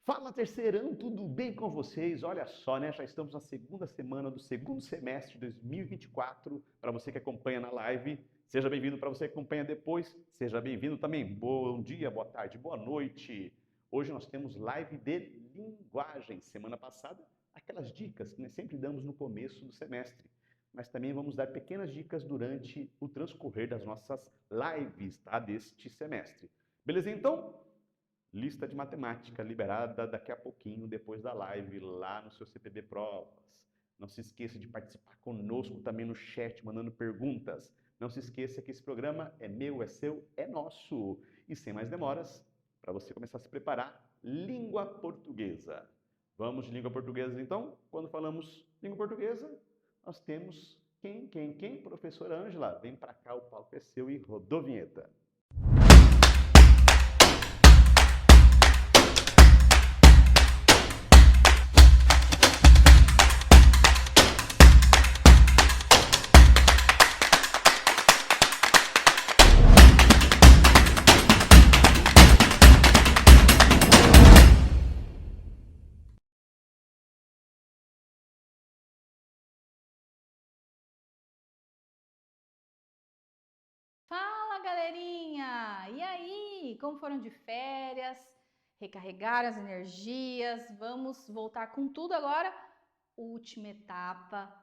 Fala, terceirão, tudo bem com vocês? Olha só, né? Já estamos na segunda semana do segundo semestre de 2024. Para você que acompanha na live, seja bem-vindo. Para você que acompanha depois, seja bem-vindo também. Bom dia, boa tarde, boa noite. Hoje nós temos live de linguagem. Semana passada, aquelas dicas que nós sempre damos no começo do semestre. Mas também vamos dar pequenas dicas durante o transcorrer das nossas lives, tá? Deste semestre. Beleza, então? Lista de matemática liberada daqui a pouquinho, depois da live, lá no seu CPB Provas. Não se esqueça de participar conosco também no chat, mandando perguntas. Não se esqueça que esse programa é meu, é seu, é nosso. E sem mais demoras, para você começar a se preparar, língua portuguesa. Vamos de língua portuguesa, então? Quando falamos língua portuguesa, nós temos quem? Professora Ângela, vem para cá, o palco é seu e rodou a vinheta. Fala, galerinha! E aí? Como foram de férias? Recarregaram as energias? Vamos voltar com tudo agora? Última etapa,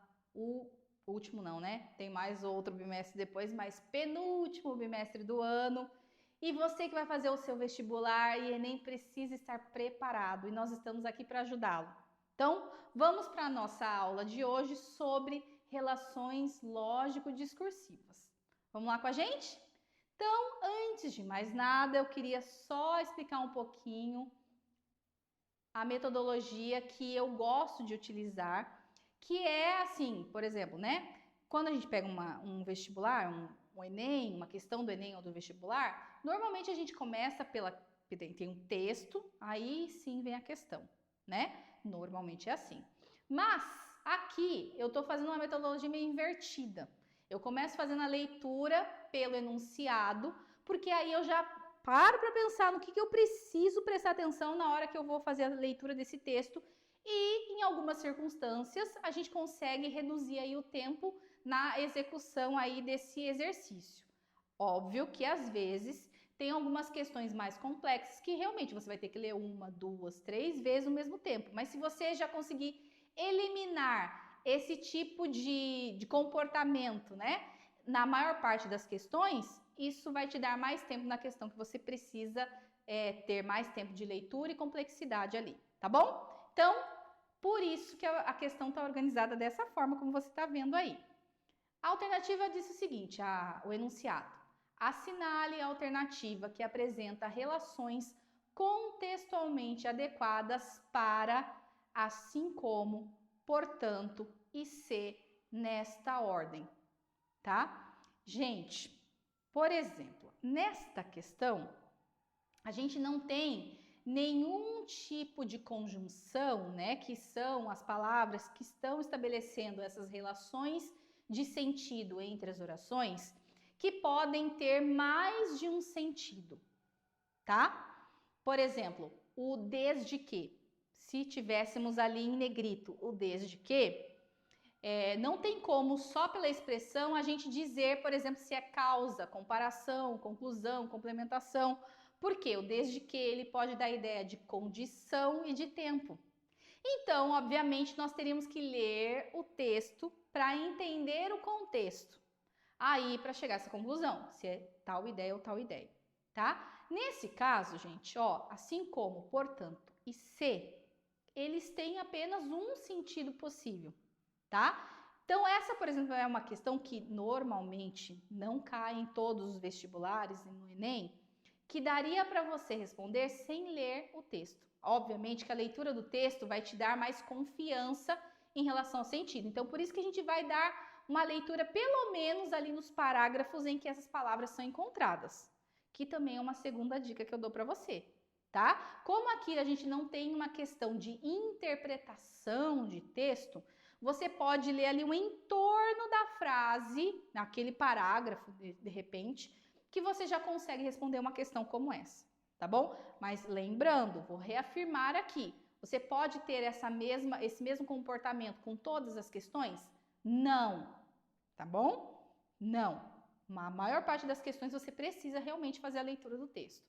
último não, né? Tem mais outro bimestre depois, mas penúltimo bimestre do ano. E você que vai fazer o seu vestibular e Enem precisa estar preparado e nós estamos aqui para ajudá-lo. Então, vamos para a nossa aula de hoje sobre relações lógico-discursivas. Vamos lá com a gente? Então, antes de mais nada, eu queria só explicar um pouquinho a metodologia que eu gosto de utilizar, que é assim, por exemplo, né? Quando a gente pega um vestibular, um Enem, uma questão do Enem ou do vestibular, normalmente a gente começa tem um texto, aí sim vem a questão, né? Normalmente é assim. Mas aqui eu estou fazendo uma metodologia meio invertida. Eu começo fazendo a leitura pelo enunciado, porque aí eu já paro para pensar no que eu preciso prestar atenção na hora que eu vou fazer a leitura desse texto e, em algumas circunstâncias, a gente consegue reduzir aí o tempo na execução aí desse exercício. Óbvio que, às vezes, tem algumas questões mais complexas que realmente você vai ter que ler 1, 2, 3 vezes no mesmo tempo, mas se você já conseguir eliminar esse tipo de comportamento, né? Na maior parte das questões, isso vai te dar mais tempo na questão que você precisa ter mais tempo de leitura e complexidade ali, tá bom? Então, por isso que a questão está organizada dessa forma, como você está vendo aí. A alternativa diz o seguinte, o enunciado. Assinale a alternativa que apresenta relações contextualmente adequadas para, assim como, portanto e se nesta ordem, tá? Gente, por exemplo, nesta questão, a gente não tem nenhum tipo de conjunção, né, que são as palavras que estão estabelecendo essas relações de sentido entre as orações, que podem ter mais de um sentido, tá? Por exemplo, o desde que. Se tivéssemos ali em negrito o desde que, não tem como, só pela expressão, a gente dizer, por exemplo, se é causa, comparação, conclusão, complementação. Porque o desde que ele pode dar ideia de condição e de tempo. Então, obviamente, nós teríamos que ler o texto para entender o contexto. Aí, para chegar a essa conclusão, se é tal ideia ou tal ideia, tá? Nesse caso, gente, ó, assim como, portanto e se, eles têm apenas um sentido possível, tá? Então, essa, por exemplo, é uma questão que normalmente não cai em todos os vestibulares e no Enem, que daria para você responder sem ler o texto. Obviamente que a leitura do texto vai te dar mais confiança em relação ao sentido. Então, por isso que a gente vai dar uma leitura pelo menos ali nos parágrafos em que essas palavras são encontradas, que também é uma segunda dica que eu dou para você, tá? Como aqui a gente não tem uma questão de interpretação de texto, você pode ler ali o entorno da frase, naquele parágrafo, de repente, que você já consegue responder uma questão como essa, tá bom? Mas lembrando, vou reafirmar aqui, você pode ter esse mesmo comportamento com todas as questões? Não, tá bom? Não. A maior parte das questões você precisa realmente fazer a leitura do texto.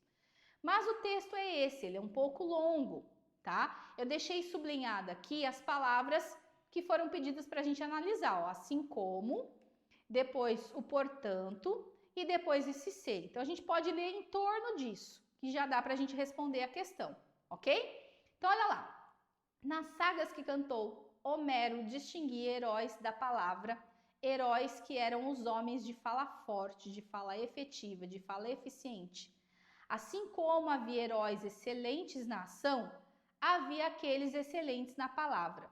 Mas o texto é esse, ele é um pouco longo, tá? Eu deixei sublinhada aqui as palavras que foram pedidas para a gente analisar, ó, assim como, depois o portanto e depois esse ser. Então a gente pode ler em torno disso, que já dá para a gente responder a questão, ok? Então olha lá, nas sagas que cantou, Homero distinguia heróis da palavra, heróis que eram os homens de fala forte, de fala efetiva, de fala eficiente. Assim como havia heróis excelentes na ação, havia aqueles excelentes na palavra.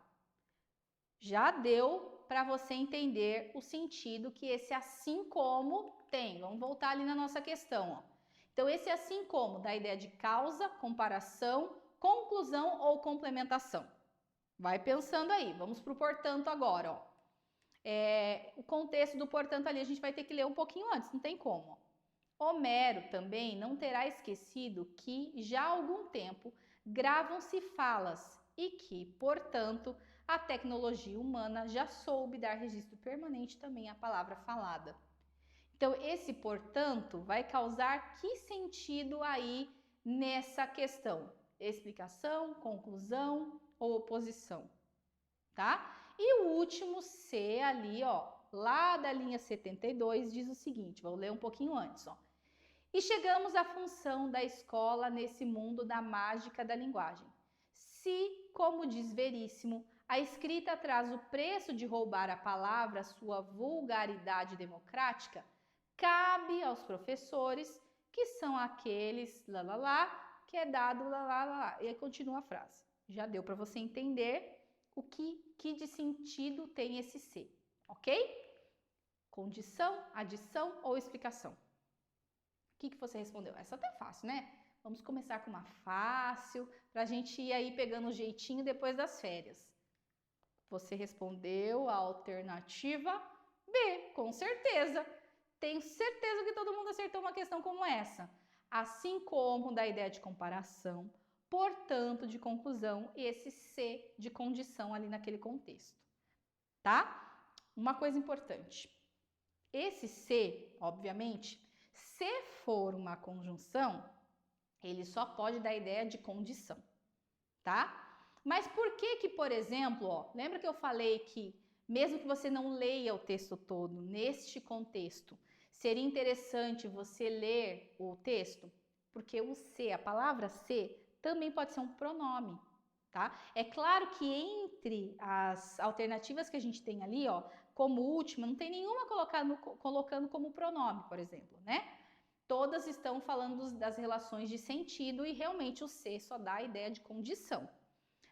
Já deu para você entender o sentido que esse assim como tem. Vamos voltar ali na nossa questão, ó. Então, esse assim como dá a ideia de causa, comparação, conclusão ou complementação. Vai pensando aí. Vamos para o portanto agora, ó. O contexto do portanto ali a gente vai ter que ler um pouquinho antes, não tem como. Homero também não terá esquecido que, já há algum tempo, gravam-se falas e que, portanto, a tecnologia humana já soube dar registro permanente também à palavra falada. Então, esse, portanto, vai causar que sentido aí nessa questão? Explicação, conclusão ou oposição, tá? E o último C ali, ó, lá da linha 72, diz o seguinte, vou ler um pouquinho antes, ó. E chegamos à função da escola nesse mundo da mágica da linguagem. Se, como diz Veríssimo, a escrita traz o preço de roubar a palavra sua vulgaridade democrática, cabe aos professores, que são aqueles que é dado E aí continua a frase. Já deu para você entender o que de sentido tem esse ser, ok? Condição, adição ou explicação? O que você respondeu? Essa até é fácil, né? Vamos começar com uma fácil, para a gente ir aí pegando o jeitinho depois das férias. Você respondeu a alternativa B, com certeza. Tenho certeza que todo mundo acertou uma questão como essa. Assim como da ideia de comparação, portanto, de conclusão e esse C de condição ali naquele contexto, tá? Uma coisa importante. Esse C, obviamente, se for uma conjunção, ele só pode dar ideia de condição, tá? Mas por que, por exemplo, ó, lembra que eu falei que mesmo que você não leia o texto todo, neste contexto, seria interessante você ler o texto? Porque o ser, a palavra ser, também pode ser um pronome, tá? É claro que entre as alternativas que a gente tem ali, ó, como última, não tem nenhuma colocando como pronome, por exemplo, né? Todas estão falando das relações de sentido e realmente o ser só dá a ideia de condição.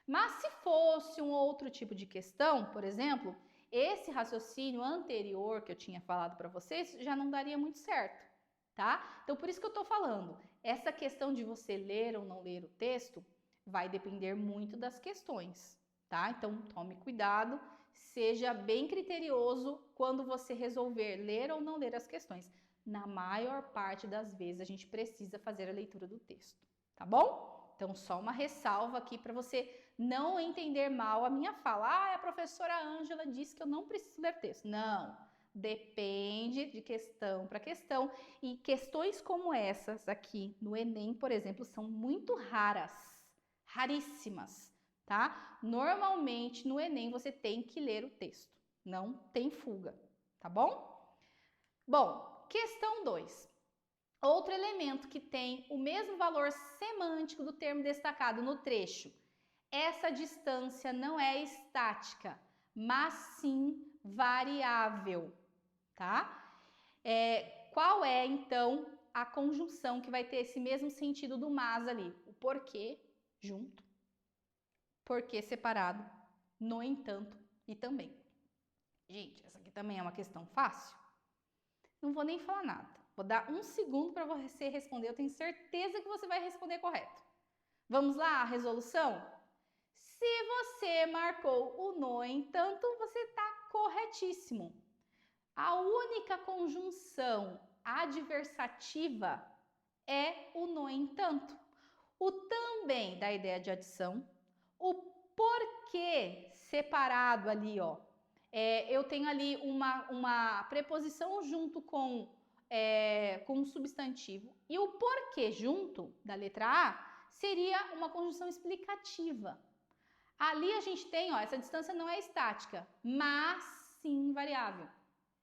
Mas se fosse um outro tipo de questão, por exemplo, esse raciocínio anterior que eu tinha falado para vocês já não daria muito certo, tá? Então, por isso que eu tô falando, essa questão de você ler ou não ler o texto vai depender muito das questões, tá? Então, tome cuidado, seja bem criterioso quando você resolver ler ou não ler as questões. Na maior parte das vezes, a gente precisa fazer a leitura do texto, tá bom? Então, só uma ressalva aqui para você não entender mal a minha fala. Ah, a professora Ângela disse que eu não preciso ler texto. Não, depende de questão para questão. E questões como essas aqui no Enem, por exemplo, são muito raras, raríssimas, tá? Normalmente, no Enem, você tem que ler o texto. Não tem fuga, tá bom? Bom, questão 2. Outro elemento que tem o mesmo valor semântico do termo destacado no trecho. Essa distância não é estática, mas sim variável, tá? Qual é, então, a conjunção que vai ter esse mesmo sentido do mas ali? O porquê junto, porquê separado, no entanto e também. Gente, essa aqui também é uma questão fácil. Não vou nem falar nada. Vou dar um segundo para você responder. Eu tenho certeza que você vai responder correto. Vamos lá, a resolução? Se você marcou o no entanto, você está corretíssimo. A única conjunção adversativa é o no entanto. O também dá a ideia de adição. O porquê separado ali, ó. Eu tenho ali uma preposição junto com um substantivo. E o porquê junto, da letra A, seria uma conjunção explicativa. Ali a gente tem, ó, essa distância não é estática, mas sim variável.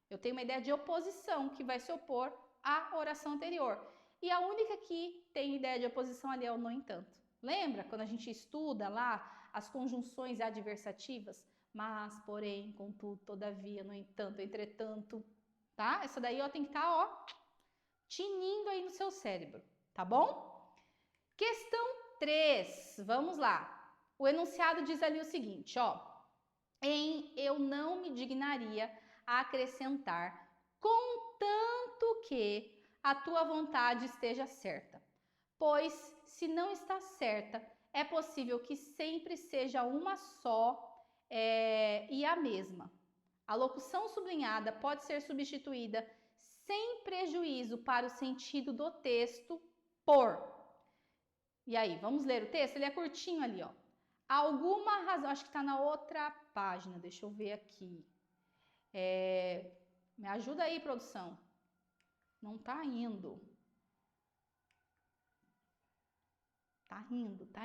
Eu tenho uma ideia de oposição que vai se opor à oração anterior. E a única que tem ideia de oposição ali é o no entanto. Lembra quando a gente estuda lá as conjunções adversativas? Mas, porém, contudo, todavia, no entanto, entretanto, tá? Essa daí, ó, tem que estar, ó, tinindo aí no seu cérebro, tá bom? Questão 3, vamos lá. O enunciado diz ali o seguinte, ó. Eu não me dignaria a acrescentar, contanto que a tua vontade esteja certa. Pois, se não está certa, é possível que sempre seja uma só e a mesma. A locução sublinhada pode ser substituída sem prejuízo para o sentido do texto por. E aí, vamos ler o texto? Ele é curtinho ali, ó. Alguma razão, acho que está na outra página, deixa eu ver aqui. Me ajuda aí, produção. Não tá indo. Tá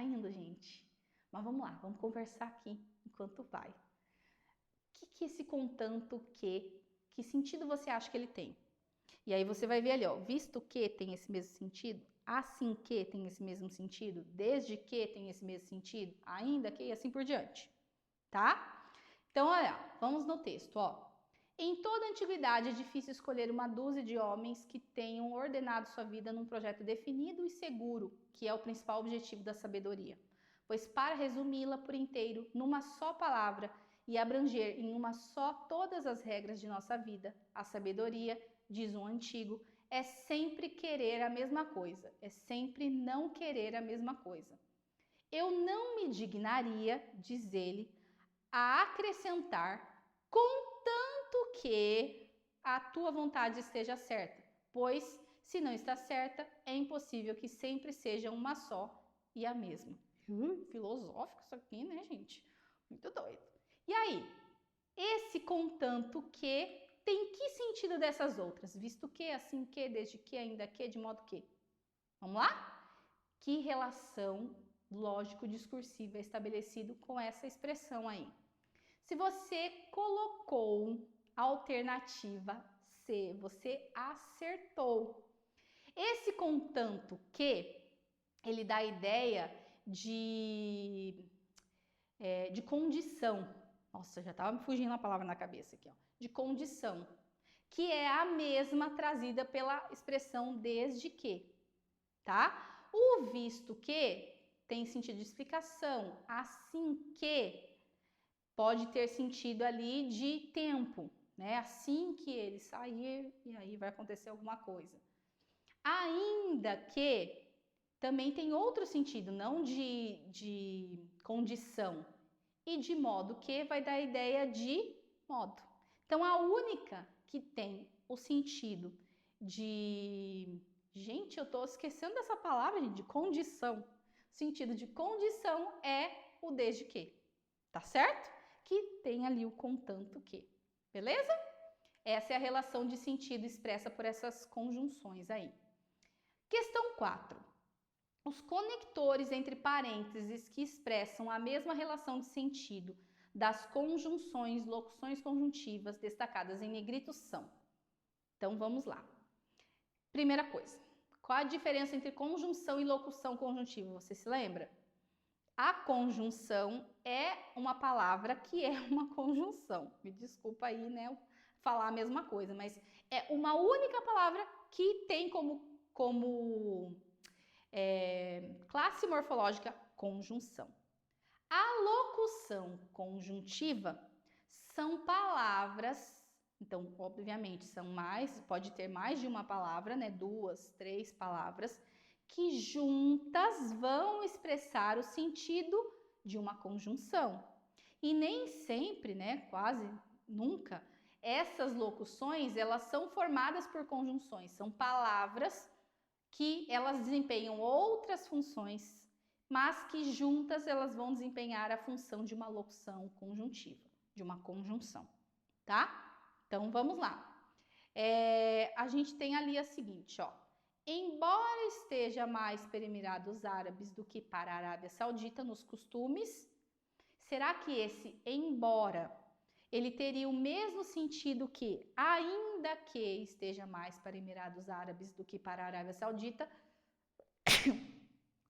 indo, gente. Mas vamos lá, vamos conversar aqui enquanto vai. O que é esse contanto que sentido você acha que ele tem? E aí você vai ver ali, ó, visto que tem esse mesmo sentido, assim que tem esse mesmo sentido, desde que tem esse mesmo sentido, ainda que e assim por diante, tá? Então, olha, vamos no texto, ó. Em toda a antiguidade é difícil escolher uma dúzia de homens que tenham ordenado sua vida num projeto definido e seguro, que é o principal objetivo da sabedoria. Pois para resumi-la por inteiro numa só palavra e abranger em uma só todas as regras de nossa vida, a sabedoria, diz um antigo, é sempre querer a mesma coisa, é sempre não querer a mesma coisa. Eu não me dignaria, diz ele, a acrescentar, contanto que a tua vontade esteja certa, pois, se não está certa, é impossível que sempre seja uma só e a mesma. Filosófico isso aqui, né, gente? Muito doido. E aí, esse contanto que tem que sentido dessas outras? Visto que, assim que, desde que, ainda que, de modo que. Vamos lá? Que relação lógico-discursiva é estabelecido com essa expressão aí? Se você colocou a alternativa C, você acertou. Esse contanto que, ele dá a ideia de condição. Nossa, já estava me fugindo a palavra na cabeça aqui, ó. De condição, que é a mesma trazida pela expressão desde que, tá? O visto que tem sentido de explicação, assim que pode ter sentido ali de tempo, né? Assim que ele sair, e aí vai acontecer alguma coisa. Ainda que também tem outro sentido, não de condição, e de modo que vai dar a ideia de modo. Então, a única que tem o sentido de... Gente, eu tô esquecendo dessa palavra, gente, de condição. O sentido de condição é o desde que, tá certo? Que tem ali o contanto que, beleza? Essa é a relação de sentido expressa por essas conjunções aí. Questão 4. Os conectores entre parênteses que expressam a mesma relação de sentido das conjunções, locuções conjuntivas destacadas em negrito são. Então, vamos lá. Primeira coisa, qual a diferença entre conjunção e locução conjuntiva? Você se lembra? A conjunção é uma palavra que é uma conjunção. Me desculpa aí, né, falar a mesma coisa, mas é uma única palavra que tem como classe morfológica conjunção. A locução conjuntiva são palavras, então, obviamente, pode ter mais de uma palavra, né? 2, 3 palavras, que juntas vão expressar o sentido de uma conjunção. E nem sempre, né? Quase nunca, essas locuções, elas são formadas por conjunções, são palavras que elas desempenham outras funções, mas que juntas elas vão desempenhar a função de uma locução conjuntiva, de uma conjunção, tá? Então, vamos lá. A gente tem ali a seguinte, ó. Embora esteja mais para Emirados Árabes do que para a Arábia Saudita nos costumes, será que esse embora ele teria o mesmo sentido que ainda que esteja mais para Emirados Árabes do que para a Arábia Saudita?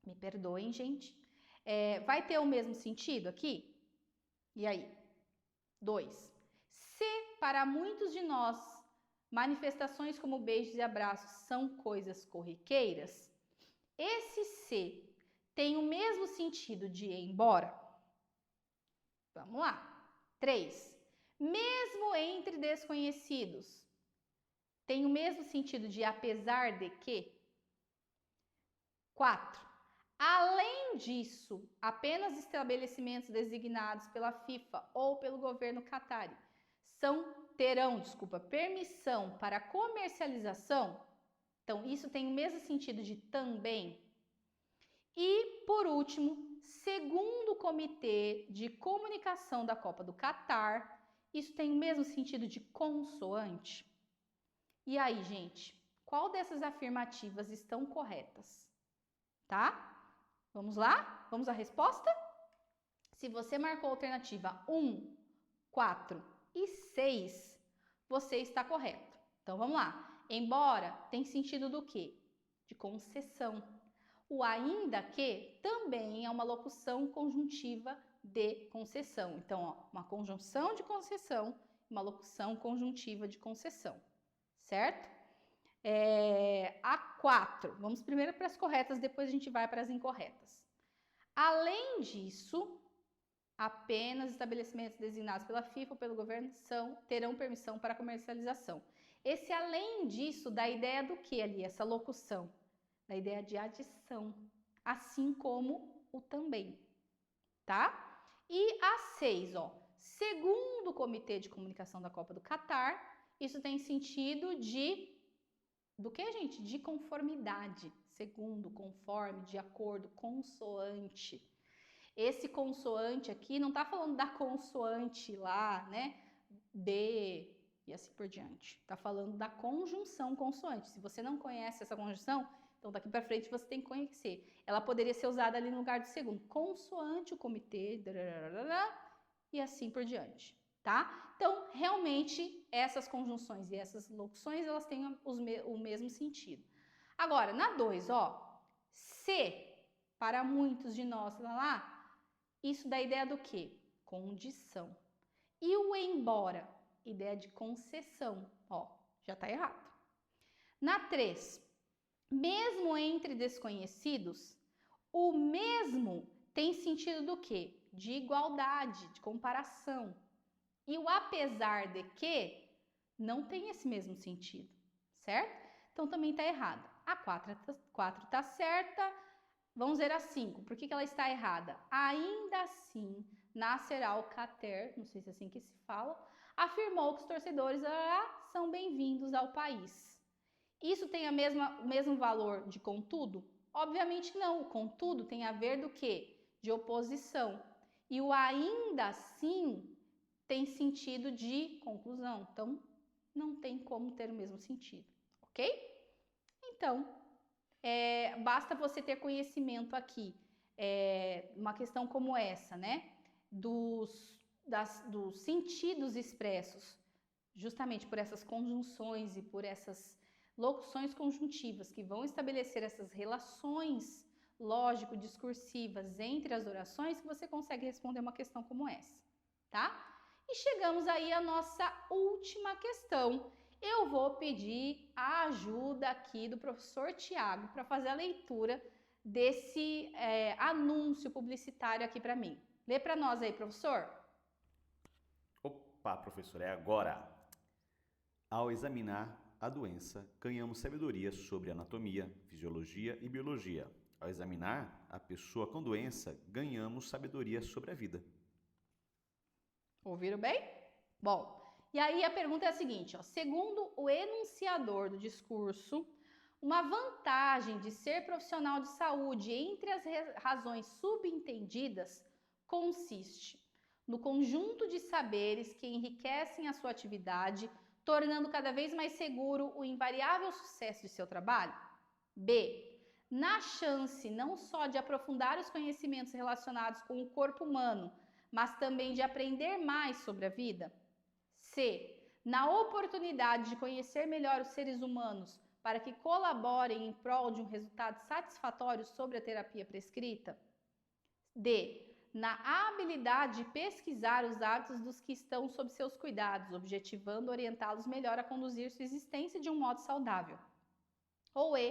Me perdoem, gente. Vai ter o mesmo sentido aqui? E aí? 2. Se para muitos de nós manifestações como beijos e abraços são coisas corriqueiras, esse se tem o mesmo sentido de ir embora? Vamos lá. 3. Mesmo entre desconhecidos, tem o mesmo sentido de apesar de que? 4. Além disso, apenas estabelecimentos designados pela FIFA ou pelo governo qatari terão permissão para comercialização. Então, isso tem o mesmo sentido de também. E, por último, segundo o Comitê de Comunicação da Copa do Catar, isso tem o mesmo sentido de consoante. E aí, gente, qual dessas afirmativas estão corretas? Tá? Vamos lá? Vamos à resposta? Se você marcou a alternativa 1, 4 e 6, você está correto. Então, vamos lá. Embora tem sentido do quê? De concessão. O ainda que também é uma locução conjuntiva de concessão. Então, ó, uma conjunção de concessão, uma locução conjuntiva de concessão. Certo? A 4. Vamos primeiro para as corretas, depois a gente vai para as incorretas. Além disso, apenas estabelecimentos designados pela FIFA ou pelo governo terão permissão para comercialização. Esse além disso dá a ideia do que ali, essa locução? Da ideia de adição, assim como o também, tá? E a 6, ó, segundo o Comitê de Comunicação da Copa do Catar, isso tem sentido do que, gente? De conformidade, segundo, conforme, de acordo, consoante. Esse consoante aqui não tá falando da consoante lá, né? De e assim por diante. Tá falando da conjunção consoante. Se você não conhece essa conjunção, então daqui para frente você tem que conhecer. Ela poderia ser usada ali no lugar do segundo, consoante o comitê, e assim por diante, tá? Então, realmente, essas conjunções e essas locuções, elas têm o mesmo sentido. Agora, na 2, ó, se, para muitos de nós, isso dá ideia do quê? Condição. E o embora? Ideia de concessão. Ó, já tá errado. Na 3, mesmo entre desconhecidos, o mesmo tem sentido do quê? De igualdade, de comparação. E o apesar de que não tem esse mesmo sentido, certo? Então também tá errado. A 4 tá certa. Vamos ver a 5. Por que ela está errada? Ainda assim, Nasser Al-Khater, não sei se é assim que se fala, afirmou que os torcedores são bem-vindos ao país. Isso tem o mesmo valor de contudo? Obviamente não. O contudo tem a ver do quê? De oposição. E o ainda assim tem sentido de conclusão. Então, não tem como ter o mesmo sentido, ok? Então, basta você ter conhecimento aqui, uma questão como essa, né? Dos sentidos expressos, justamente por essas conjunções e por essas locuções conjuntivas que vão estabelecer essas relações lógico-discursivas entre as orações, que você consegue responder uma questão como essa, tá? E chegamos aí à nossa última questão. Eu vou pedir a ajuda aqui do professor Tiago para fazer a leitura desse anúncio publicitário aqui para mim. Lê para nós aí, professor. Opa, professor, é agora. Ao examinar a doença, ganhamos sabedoria sobre anatomia, fisiologia e biologia. Ao examinar a pessoa com doença, ganhamos sabedoria sobre a vida. Ouviram bem? Bom, e aí a pergunta é a seguinte, ó, segundo o enunciador do discurso, Uma vantagem de ser profissional de saúde entre as razões subentendidas consiste no conjunto de saberes que enriquecem a sua atividade, tornando cada vez mais seguro o invariável sucesso de seu trabalho. B. Na chance não só de aprofundar os conhecimentos relacionados com o corpo humano, mas também de aprender mais sobre a vida. C. Na oportunidade de conhecer melhor os seres humanos para que colaborem em prol de um resultado satisfatório sobre a terapia prescrita. D. Na habilidade de pesquisar os hábitos dos que estão sob seus cuidados, objetivando orientá-los melhor a conduzir sua existência de um modo saudável. Ou E.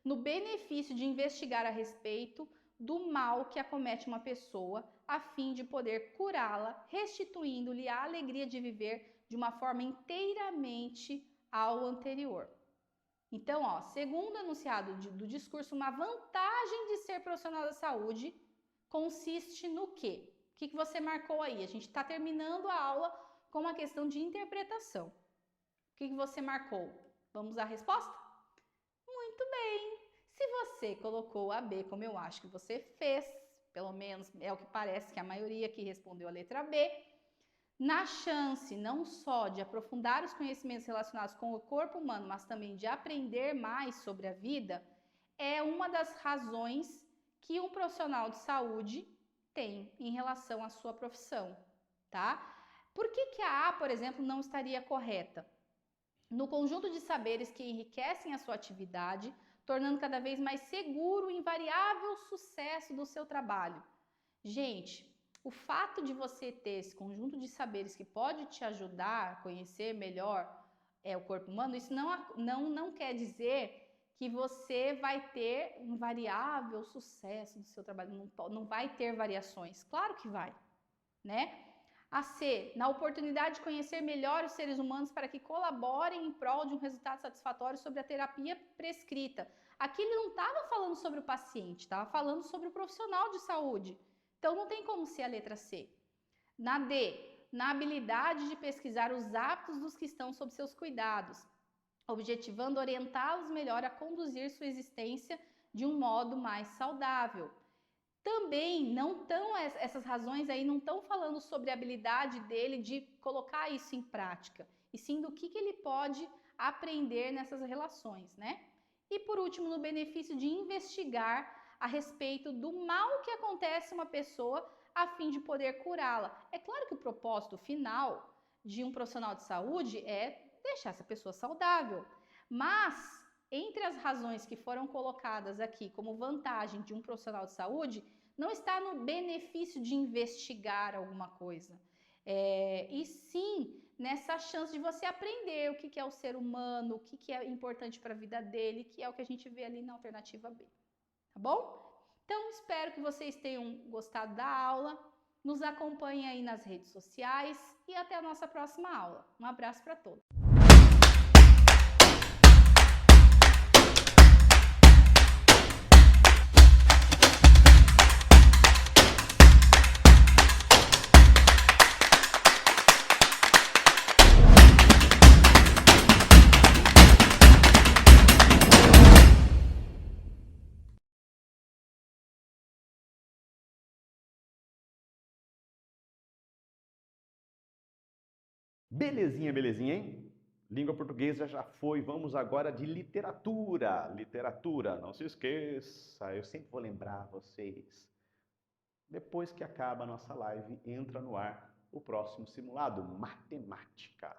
No benefício de investigar a respeito do mal que acomete uma pessoa, a fim de poder curá-la, restituindo-lhe a alegria de viver de uma forma inteiramente ao anterior. Então, segundo o enunciado do discurso, uma vantagem de ser profissional da saúde consiste no quê? O que você marcou aí? A gente está terminando a aula com uma questão de interpretação. O que você marcou? Vamos à resposta? Muito bem! Se você colocou a B, como eu acho que você fez, pelo menos é o que parece que a maioria que respondeu a letra B, na chance não só de aprofundar os conhecimentos relacionados com o corpo humano, mas também de aprender mais sobre a vida, é uma das razões que um profissional de saúde tem em relação à sua profissão, tá? Por que a A, por exemplo, não estaria correta? No conjunto de saberes que enriquecem a sua atividade, tornando cada vez mais seguro o invariável sucesso do seu trabalho. Gente, o fato de você ter esse conjunto de saberes que pode te ajudar a conhecer melhor o corpo humano, isso não quer dizer que você vai ter um variável sucesso do seu trabalho, não vai ter variações. Claro que vai, né? A C, na oportunidade de conhecer melhor os seres humanos para que colaborem em prol de um resultado satisfatório sobre a terapia prescrita. Aqui ele não estava falando sobre o paciente, estava falando sobre o profissional de saúde. Então, não tem como ser a letra C. Na D, na habilidade de pesquisar os hábitos dos que estão sob seus cuidados, objetivando orientá-los melhor a conduzir sua existência de um modo mais saudável. Também essas razões aí não estão falando sobre a habilidade dele de colocar isso em prática, e sim do que ele pode aprender nessas relações, né? E por último, no benefício de investigar a respeito do mal que acontece a uma pessoa a fim de poder curá-la. É claro que o propósito final de um profissional de saúde é deixar essa pessoa saudável, mas entre as razões que foram colocadas aqui como vantagem de um profissional de saúde, não está no benefício de investigar alguma coisa, e sim nessa chance de você aprender o que é o ser humano, o que é importante para a vida dele, que é o que a gente vê ali na alternativa B. Tá bom? Então, espero que vocês tenham gostado da aula. Nos acompanhem aí nas redes sociais e até a nossa próxima aula. Um abraço para todos. Belezinha, belezinha, hein? Língua portuguesa já foi, vamos agora de literatura. Literatura, não se esqueça, eu sempre vou lembrar vocês. Depois que acaba a nossa live, entra no ar o próximo simulado, matemática.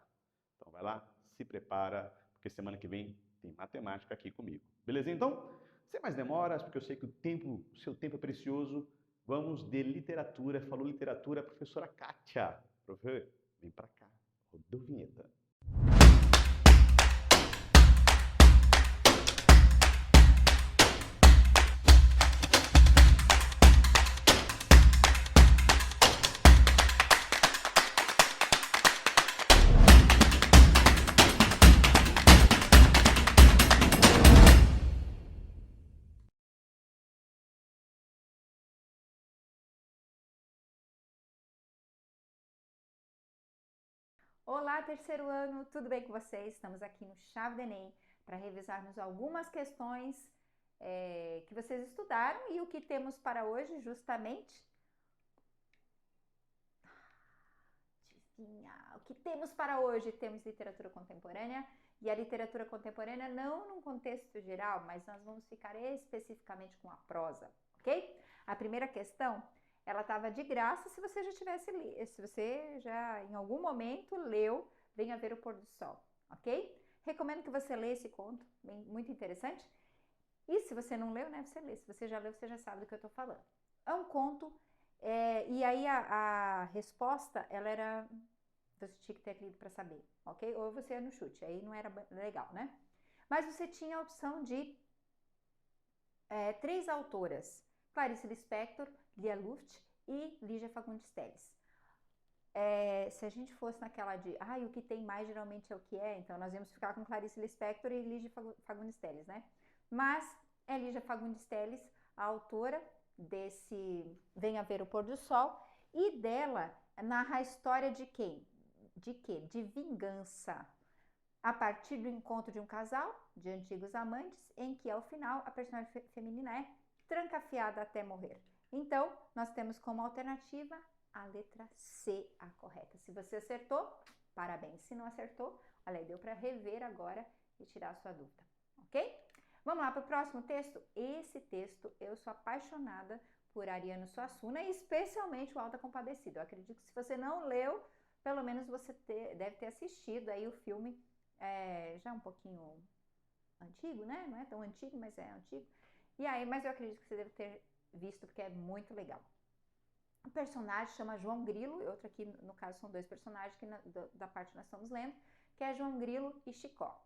Então vai lá, se prepara, porque semana que vem tem matemática aqui comigo. Beleza? Então, sem mais demoras, porque eu sei que o seu tempo é precioso, vamos de literatura. Falou literatura, professora Kátia. Professor, vem pra cá. Rodou vinheta. Olá, terceiro ano, tudo bem com vocês? Estamos aqui no Chave do Enem para revisarmos algumas questões que vocês estudaram e o que temos para hoje, justamente. O que temos para hoje? Temos literatura contemporânea, e a literatura contemporânea não num contexto geral, mas nós vamos ficar especificamente com a prosa, ok? A primeira questão, ela estava de graça se você já tivesse lido, se você já em algum momento leu Venha Ver o Pôr do Sol, ok? Recomendo que você leia esse conto, muito interessante. E se você não leu, né, você lê. Se você já leu, você já sabe do que eu estou falando. É um conto, e aí a resposta, ela era... Você tinha que ter lido para saber, ok? Ou você ia no chute, aí não era legal, né? Mas você tinha a opção de 3 autoras: Clarice Lispector, Lia Luft e Lígia Fagundes Telles. Se a gente fosse naquela de, o que tem mais geralmente é o que é, então nós íamos ficar com Clarice Lispector e Lígia Fagundes Telles, né? Mas é Lígia Fagundes Telles, a autora desse Venha Ver o Pôr do Sol, e dela narra a história de quem? De quê? De vingança. A partir do encontro de um casal de antigos amantes, em que ao final a personagem feminina é trancafiada até morrer. Então, nós temos como alternativa a letra C, a correta. Se você acertou, parabéns. Se não acertou, olha aí, deu para rever agora e tirar a sua dúvida, ok? Vamos lá para o próximo texto? Esse texto, eu sou apaixonada por Ariano Suassuna, e especialmente o Auto da Compadecida. Eu acredito que se você não leu, pelo menos você deve ter assistido aí o filme, já um pouquinho antigo, né? Não é tão antigo, mas é antigo. E aí, mas eu acredito que você deve ter visto, porque é muito legal. O personagem chama João Grilo, e outro aqui, no caso, são 2 personagens que da parte que nós estamos lendo, que é João Grilo e Chicó.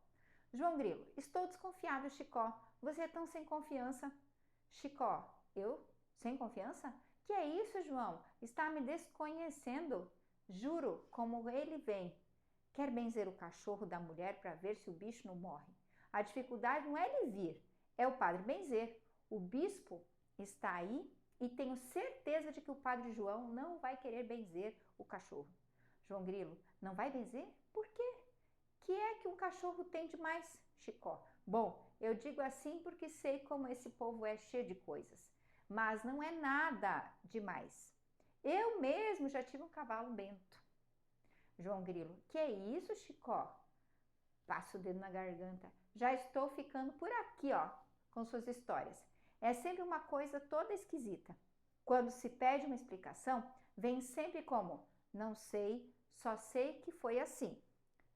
João Grilo: estou desconfiado, Chicó. Você é tão sem confiança. Chicó: eu? Sem confiança? Que é isso, João? Está me desconhecendo? Juro, como ele vem. Quer benzer o cachorro da mulher para ver se o bicho não morre. A dificuldade não é ele vir, é o padre benzer. O bispo está aí e tenho certeza de que o padre João não vai querer benzer o cachorro. João Grilo: não vai benzer? Por quê? Que é que um cachorro tem de mais, Chicó? Bom, eu digo assim porque sei como esse povo é cheio de coisas, mas não é nada demais. Eu mesmo já tive um cavalo bento. João Grilo: que é isso, Chicó? Passa o dedo na garganta. Já estou ficando por aqui, ó, com suas histórias. É sempre uma coisa toda esquisita. Quando se pede uma explicação, vem sempre como: não sei, só sei que foi assim.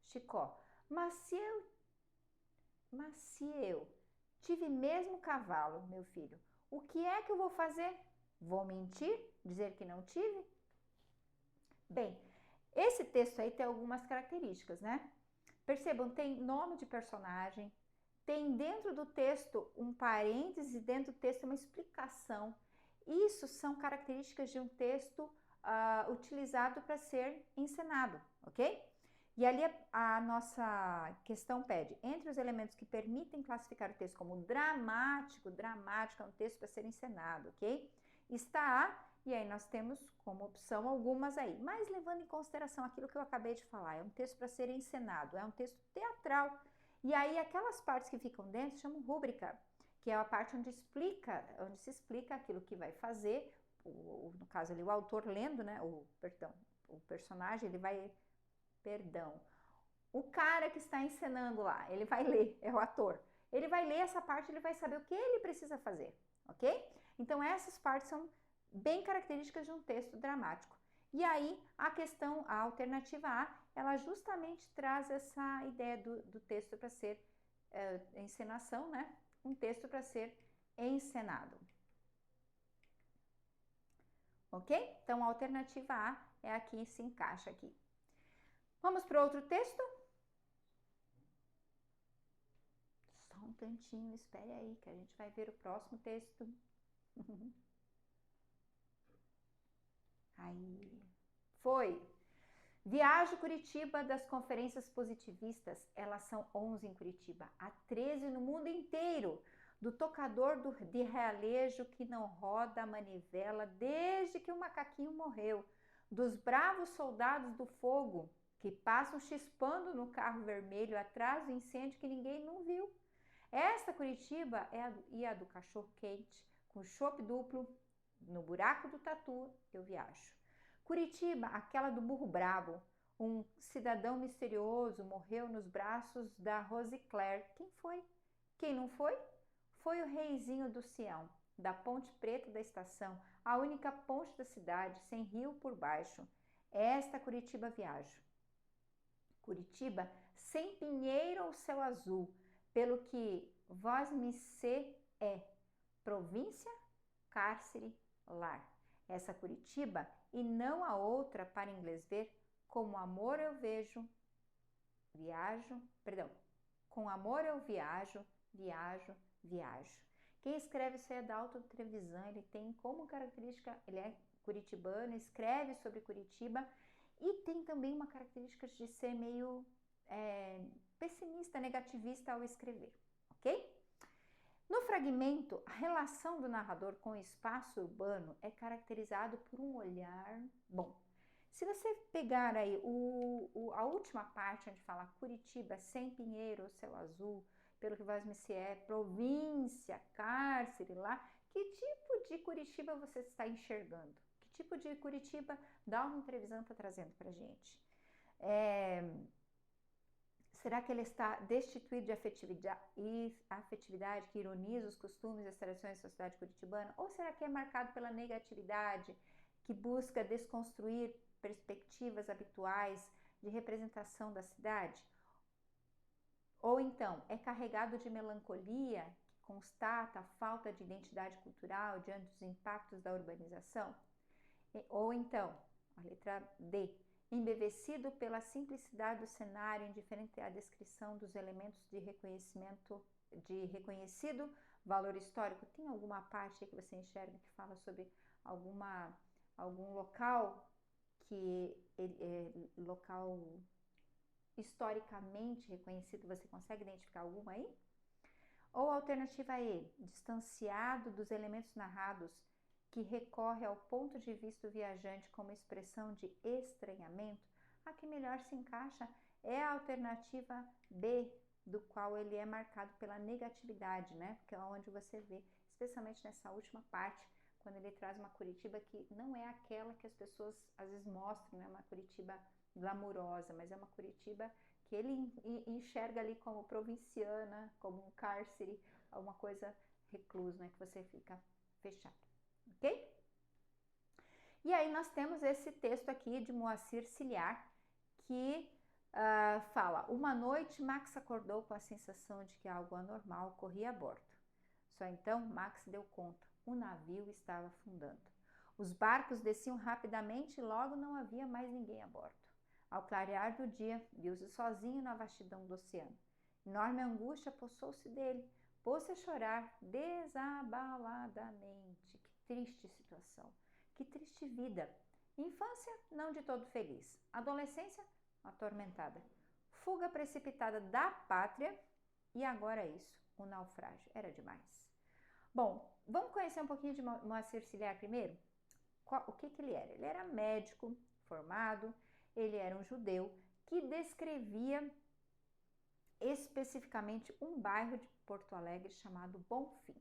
Chicó: mas se eu tive mesmo cavalo, meu filho, o que é que eu vou fazer? Vou mentir? Dizer que não tive? Bem, esse texto aí tem algumas características, né? Percebam, tem nome de personagem, tem dentro do texto um parêntese, dentro do texto uma explicação. Isso são características de um texto utilizado para ser encenado, ok? E ali a nossa questão pede: entre os elementos que permitem classificar o texto como dramático é um texto para ser encenado, ok? Está a, e aí nós temos como opção algumas aí, mas levando em consideração aquilo que eu acabei de falar, é um texto para ser encenado, é um texto teatral. E aí aquelas partes que ficam dentro chamam rúbrica, que é a parte onde se explica aquilo que vai fazer, no caso ali o autor lendo, né, o personagem, ele vai... O cara que está encenando lá, ele vai ler, é o ator. Ele vai ler essa parte, ele vai saber o que ele precisa fazer, ok? Então essas partes são bem características de um texto dramático. E aí a questão, a alternativa A, ela justamente traz essa ideia do texto para ser encenação, né? Um texto para ser encenado. Ok? Então a alternativa A é aqui, se encaixa aqui. Vamos para outro texto? Só um tantinho, espere aí, que a gente vai ver o próximo texto. Aí, foi. Viajo Curitiba das conferências positivistas. Elas são 11 em Curitiba, há 13 no mundo inteiro. Do tocador de realejo que não roda a manivela desde que o macaquinho morreu. Dos bravos soldados do fogo que passam chispando no carro vermelho atrás do incêndio que ninguém não viu. Esta Curitiba é a do cachorro quente, com chopp duplo, no buraco do tatu, eu viajo. Curitiba, aquela do burro brabo, um cidadão misterioso morreu nos braços da Rose Claire. Quem foi? Quem não foi? Foi o reizinho do Sião, da Ponte Preta da estação, a única ponte da cidade, sem rio por baixo. Esta Curitiba viajo. Curitiba, sem pinheiro ou céu azul, pelo que vós me se é, província, cárcere, lar. Essa Curitiba, e não a outra para inglês ver, como amor eu com amor eu viajo. Quem escreve isso é Dalton Trevisan, ele tem como característica, ele é curitibano, escreve sobre Curitiba e tem também uma característica de ser meio pessimista, negativista ao escrever, ok? No fragmento, a relação do narrador com o espaço urbano é caracterizado por um olhar bom. Se você pegar aí a última parte onde fala Curitiba, sem pinheiro, céu azul, pelo que vós me se é, província, cárcere lá, que tipo de Curitiba você está enxergando? Que tipo de Curitiba Dalton Trevisan está trazendo para a gente? Será que ele está destituído de afetividade que ironiza os costumes e as tradições da sociedade curitibana? Ou será que é marcado pela negatividade que busca desconstruir perspectivas habituais de representação da cidade? Ou então, é carregado de melancolia que constata a falta de identidade cultural diante dos impactos da urbanização? Ou então, a letra D, embevecido pela simplicidade do cenário, indiferente à descrição dos elementos de reconhecido valor histórico. Tem alguma parte que você enxerga que fala sobre algum local que local historicamente reconhecido? Você consegue identificar alguma aí? Ou a alternativa E, distanciado dos elementos narrados, que recorre ao ponto de vista do viajante como expressão de estranhamento? A que melhor se encaixa é a alternativa B, do qual ele é marcado pela negatividade, né? Porque é onde você vê, especialmente nessa última parte, quando ele traz uma Curitiba que não é aquela que as pessoas às vezes mostram, né? Uma Curitiba glamurosa, mas é uma Curitiba que ele enxerga ali como provinciana, como um cárcere, alguma coisa recluso, né? Que você fica fechado. Ok? E aí nós temos esse texto aqui de Moacir Ciliar, que fala: uma noite Max acordou com a sensação de que algo anormal corria a bordo. Só então Max deu conta, o navio estava afundando. Os barcos desciam rapidamente e logo não havia mais ninguém a bordo. Ao clarear do dia, viu-se sozinho na vastidão do oceano. Enorme angústia apossou-se dele, pôs-se a chorar desabaladamente. Que triste situação, que triste vida. Infância não de todo feliz, adolescência atormentada, fuga precipitada da pátria e agora isso, o naufrágio. Era demais. Bom, vamos conhecer um pouquinho de Moacir Ciliar primeiro? O que ele era? Ele era médico formado, ele era um judeu que descrevia especificamente um bairro de Porto Alegre chamado Bonfim.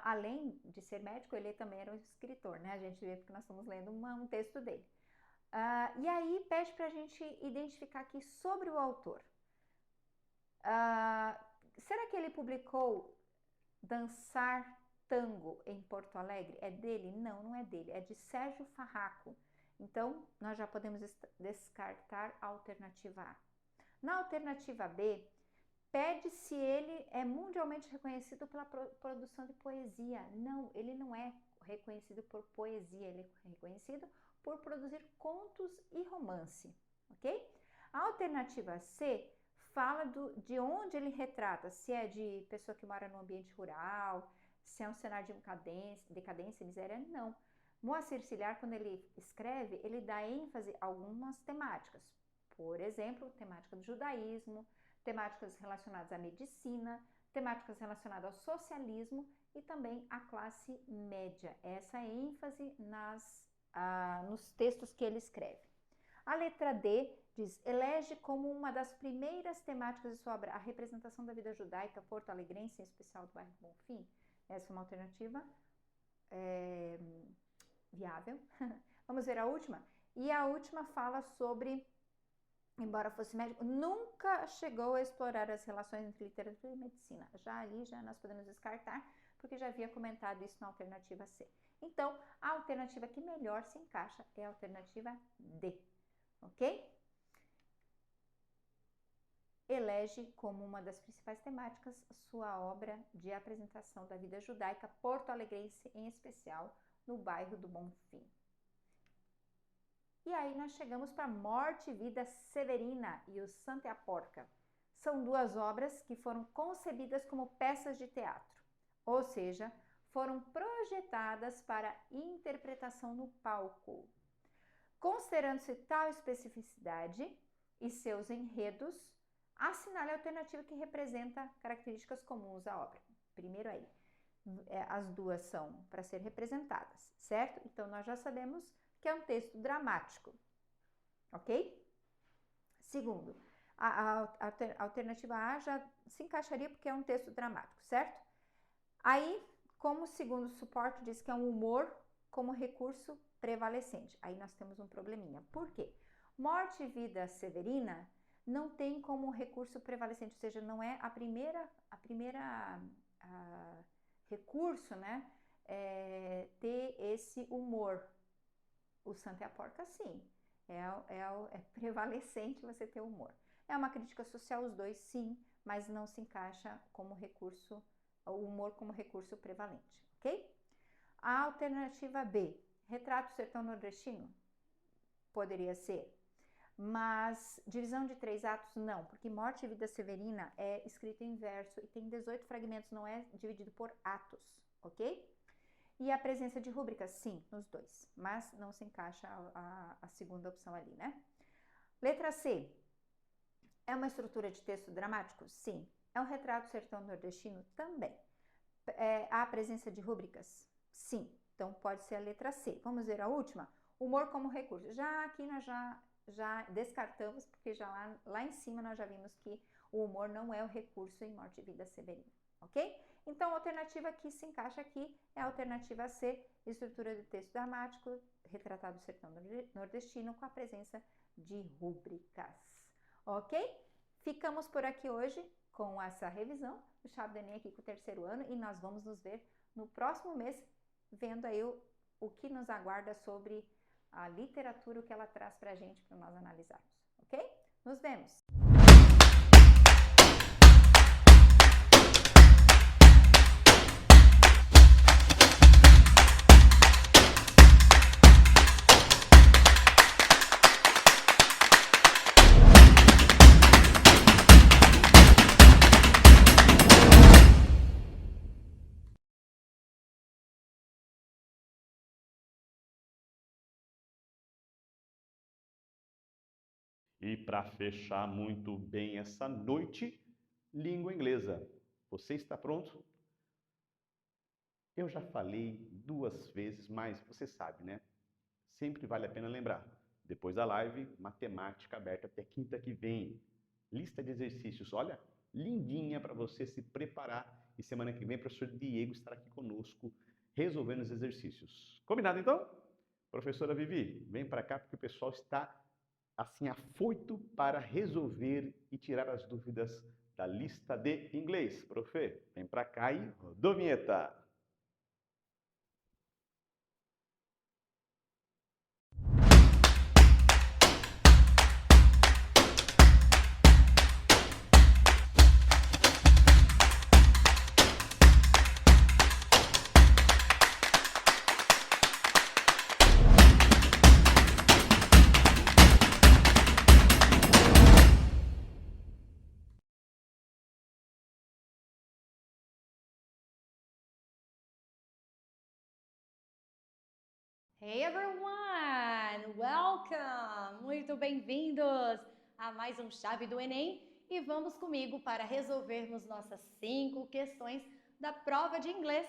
Além de ser médico, ele também era um escritor, né? A gente vê porque nós estamos lendo um texto dele. E aí pede para a gente identificar aqui sobre o autor. Será que ele publicou Dançar Tango em Porto Alegre? É dele? Não, não é dele. É de Sérgio Farraco. Então, nós já podemos descartar a alternativa A. Na alternativa B, pede se ele é mundialmente reconhecido pela produção de poesia. Não, ele não é reconhecido por poesia, ele é reconhecido por produzir contos e romance, ok? A alternativa C fala de onde ele retrata, se é de pessoa que mora no ambiente rural, se é um cenário de decadência, miséria. Não. Moacir Ciliar, quando ele escreve, ele dá ênfase a algumas temáticas. Por exemplo, temática do judaísmo, temáticas relacionadas à medicina, temáticas relacionadas ao socialismo e também à classe média. Essa é a ênfase nos textos que ele escreve. A letra D diz, elege como uma das primeiras temáticas de sua obra a representação da vida judaica porto-alegrense, em especial do bairro do Bonfim. Essa é uma alternativa viável. Vamos ver a última? E a última fala sobre, embora fosse médico, nunca chegou a explorar as relações entre literatura e medicina. Já ali, já nós podemos descartar, porque já havia comentado isso na alternativa C. Então, a alternativa que melhor se encaixa é a alternativa D, ok? Elege como uma das principais temáticas sua obra de apresentação da vida judaica porto-alegrense, em especial no bairro do Bonfim. E aí nós chegamos para Morte e Vida Severina e o Santa e a Porca. São duas obras que foram concebidas como peças de teatro, ou seja, foram projetadas para interpretação no palco. Considerando-se tal especificidade e seus enredos, assinale a alternativa que representa características comuns à obra. Primeiro aí, as duas são para ser representadas, certo? Então, nós já sabemos que é um texto dramático, ok? Segundo, a alternativa A já se encaixaria porque é um texto dramático, certo? Aí, como segundo suporte diz que é um humor como recurso prevalecente. Aí nós temos um probleminha. Por quê? Morte e Vida Severina não tem como recurso prevalecente, ou seja, não é a primeira recurso, né, ter esse humor. O Santa e a Porca, sim, é prevalecente você ter humor. É uma crítica social, os dois, sim, mas não se encaixa como recurso, o humor como recurso prevalente, ok? A alternativa B, Retrato do Sertão Nordestino, poderia ser, mas divisão de 3 atos, não, porque Morte e Vida Severina é escrito em verso e tem 18 fragmentos, não é dividido por atos, ok? E a presença de rúbricas, sim, nos dois, mas não se encaixa a segunda opção ali, né? Letra C, é uma estrutura de texto dramático? Sim. É um retrato do sertão nordestino? Também. Há presença de rúbricas? Sim. Então, pode ser a letra C. Vamos ver a última? Humor como recurso. Já aqui nós já descartamos, porque já lá em cima nós já vimos que o humor não é o recurso em Morte e Vida Severina, ok? Então, a alternativa que se encaixa aqui é a alternativa C, estrutura de texto dramático, retratado do sertão nordestino, com a presença de rúbricas, ok? Ficamos por aqui hoje com essa revisão do Chave do Enem aqui com o terceiro ano e nós vamos nos ver no próximo mês, vendo aí o que nos aguarda sobre a literatura, o que ela traz pra gente, para nós analisarmos, ok? Nos vemos! E para fechar muito bem essa noite, língua inglesa. Você está pronto? Eu já falei 2 vezes, mas você sabe, né? Sempre vale a pena lembrar. Depois da live, matemática aberta até quinta que vem. Lista de exercícios, olha, lindinha para você se preparar. E semana que vem o professor Diego estará aqui conosco resolvendo os exercícios. Combinado então? Professora Vivi, vem para cá porque o pessoal está assim afoito para resolver e tirar as dúvidas da lista de inglês. Profe, vem para cá e rodou vinheta. Hey everyone! Welcome! Muito bem-vindos a mais um Chave do Enem e vamos comigo para resolvermos nossas 5 questões da prova de inglês.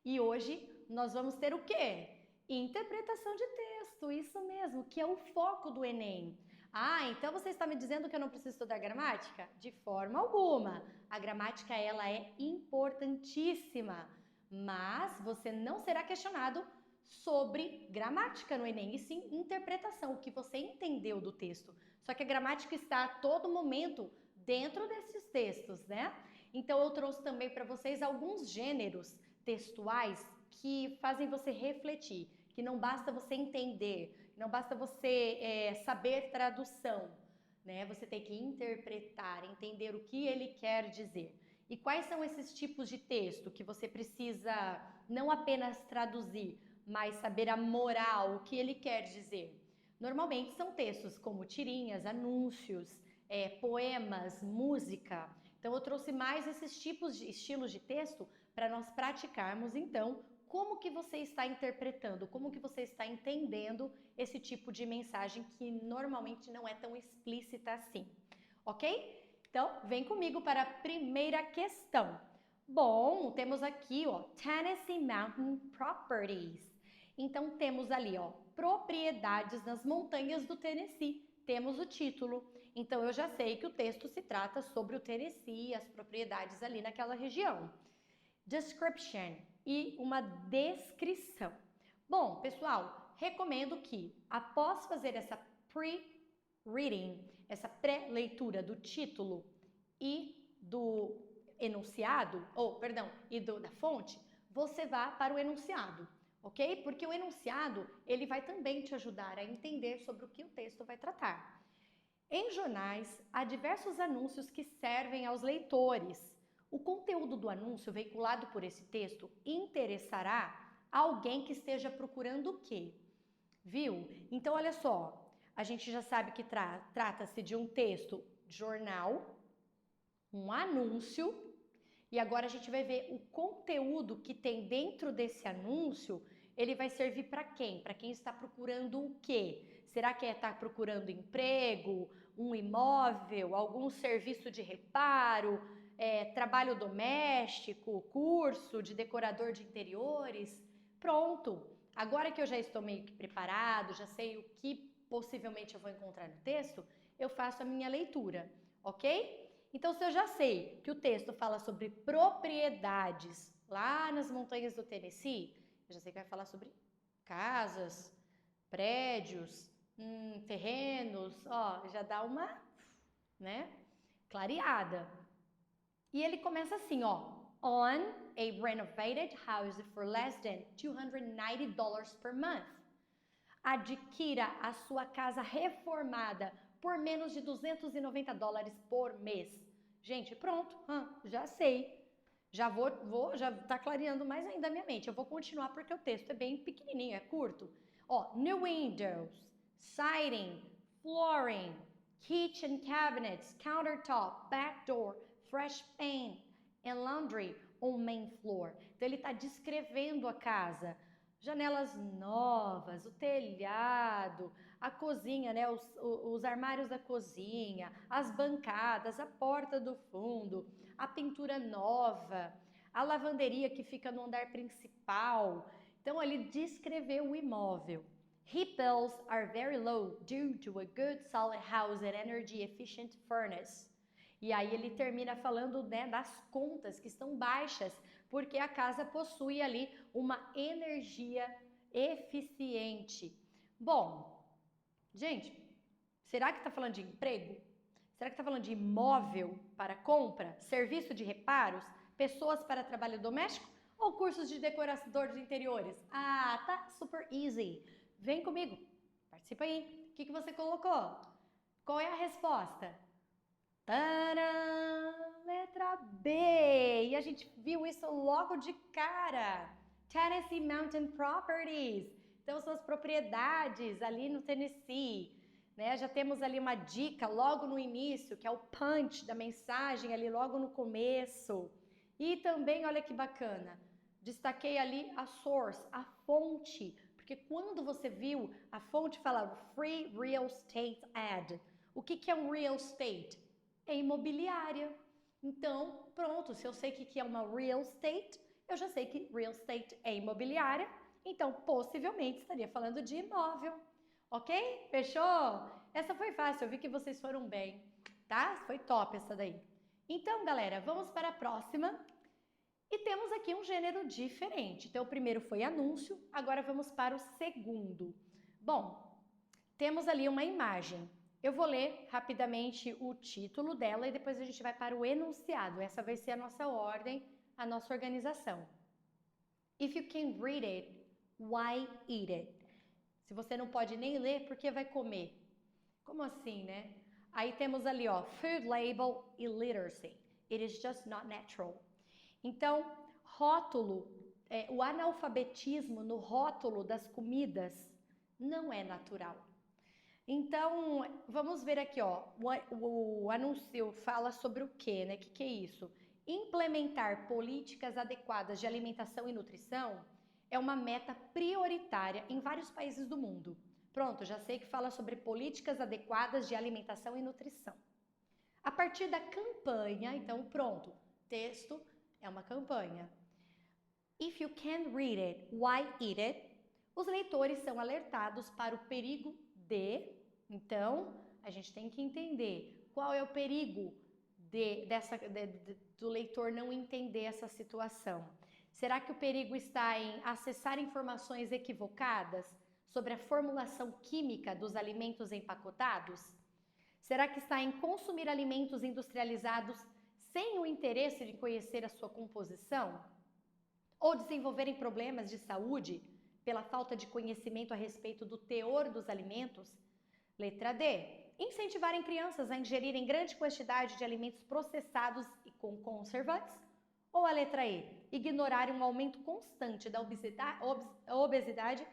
E hoje nós vamos ter o quê? Interpretação de texto. isso mesmo, que é o foco do Enem. Ah, então você está me dizendo que eu não preciso estudar gramática? De forma alguma. A gramática, ela é importantíssima, mas você não será questionado sobre gramática no Enem, e sim interpretação, o que você entendeu do texto. Só que a gramática está a todo momento dentro desses textos, né? Então eu trouxe também para vocês alguns gêneros textuais que fazem você refletir, que não basta você entender, não basta você saber tradução, né? Você tem que interpretar, entender o que ele quer dizer. E quais são esses tipos de texto que você precisa não apenas traduzir, mas saber a moral, o que ele quer dizer? Normalmente são textos como tirinhas, anúncios, poemas, música. Então eu trouxe mais esses tipos de estilos de texto para nós praticarmos, então, como que você está interpretando, como que você está entendendo esse tipo de mensagem que normalmente não é tão explícita assim, ok? Então, vem comigo para a primeira questão. Bom, temos aqui, ó, Tennessee Mountain Properties. Então, temos ali, ó, propriedades nas montanhas do Tennessee. Temos o título. Então, eu já sei que o texto se trata sobre o Tennessee e as propriedades ali naquela região. Description e uma descrição. Bom, pessoal, recomendo que após fazer essa pre-reading, essa pré-leitura do título e do enunciado, da fonte, você vá para o enunciado, ok? Porque o enunciado, ele vai também te ajudar a entender sobre o que o texto vai tratar. Em jornais, há diversos anúncios que servem aos leitores. O conteúdo do anúncio veiculado por esse texto interessará alguém que esteja procurando o quê? Viu? Então, olha só, a gente já sabe que trata-se de um texto de jornal, um anúncio, e agora a gente vai ver o conteúdo que tem dentro desse anúncio, ele vai servir para quem? Para quem está procurando o quê? Será que está procurando emprego, um imóvel, algum serviço de reparo, trabalho doméstico, curso de decorador de interiores? Pronto! Agora que eu já estou meio que preparado, já sei o que possivelmente eu vou encontrar no texto, eu faço a minha leitura, ok? Então, se eu já sei que o texto fala sobre propriedades lá nas montanhas do Tennessee, eu já sei que vai falar sobre casas, prédios, terrenos, ó, já dá uma, né, clareada. E ele começa assim, ó, on a renovated house for less than $290 per month. Adquira a sua casa reformada por menos de $290 por mês. Gente, pronto, já sei. Já tá clareando mais ainda a minha mente. Eu vou continuar porque o texto é bem pequenininho, é curto. Ó, new windows, siding, flooring, kitchen cabinets, countertop, back door, fresh paint and laundry on main floor. Então ele está descrevendo a casa. Janelas novas, o telhado, a cozinha, né? Os armários da cozinha, as bancadas, a porta do fundo, a pintura nova, a lavanderia que fica no andar principal. Então ele descreveu o imóvel. Heat bills are very low due to a good solid house and energy efficient furnace. E aí ele termina falando, né, das contas que estão baixas, porque a casa possui ali uma energia eficiente. Bom, gente, será que está falando de emprego? Será que está falando de imóvel para compra, serviço de reparos, pessoas para trabalho doméstico ou cursos de decorador de interiores? Ah, tá super easy. Vem comigo, participa aí. O que você colocou? Qual é a resposta? Tadã! Letra B! E a gente viu isso logo de cara. Tennessee Mountain Properties. Então, são as propriedades ali no Tennessee. Né? Já temos ali uma dica logo no início, que é o punch da mensagem ali logo no começo. E também, olha que bacana, destaquei ali a source, a fonte. Porque quando você viu a fonte falar Free Real Estate Ad, o que é um real estate? É imobiliária. Então, pronto, se eu sei o que é uma real estate, eu já sei que real estate é imobiliária, então possivelmente estaria falando de imóvel. Ok? Fechou? Essa foi fácil, eu vi que vocês foram bem, tá? Foi top essa daí. Então, galera, vamos para a próxima. E temos aqui um gênero diferente. Então, o primeiro foi anúncio, agora vamos para o segundo. Bom, temos ali uma imagem. Eu vou ler rapidamente o título dela e depois a gente vai para o enunciado. Essa vai ser a nossa ordem, a nossa organização. If you can read it, why eat it? Se você não pode nem ler, por que vai comer? Como assim, né? Aí temos ali, ó, food label illiteracy. It is just not natural. Então, rótulo, o analfabetismo no rótulo das comidas não é natural. Então, vamos ver aqui, ó, o anúncio fala sobre o quê, né? O que é isso? Implementar políticas adequadas de alimentação e nutrição é uma meta prioritária em vários países do mundo. Pronto, já sei que fala sobre políticas adequadas de alimentação e nutrição. A partir da campanha, então pronto, texto é uma campanha. If you can read it, why eat it? Os leitores são alertados para o perigo de... Então, a gente tem que entender qual é o perigo do leitor não entender essa situação. Será que o perigo está em acessar informações equivocadas sobre a formulação química dos alimentos empacotados? Será que está em consumir alimentos industrializados sem o interesse de conhecer a sua composição? Ou desenvolverem problemas de saúde pela falta de conhecimento a respeito do teor dos alimentos? Letra D. Incentivarem crianças a ingerirem grande quantidade de alimentos processados e com conservantes? Ou a letra E, ignorarem um aumento constante da obesidade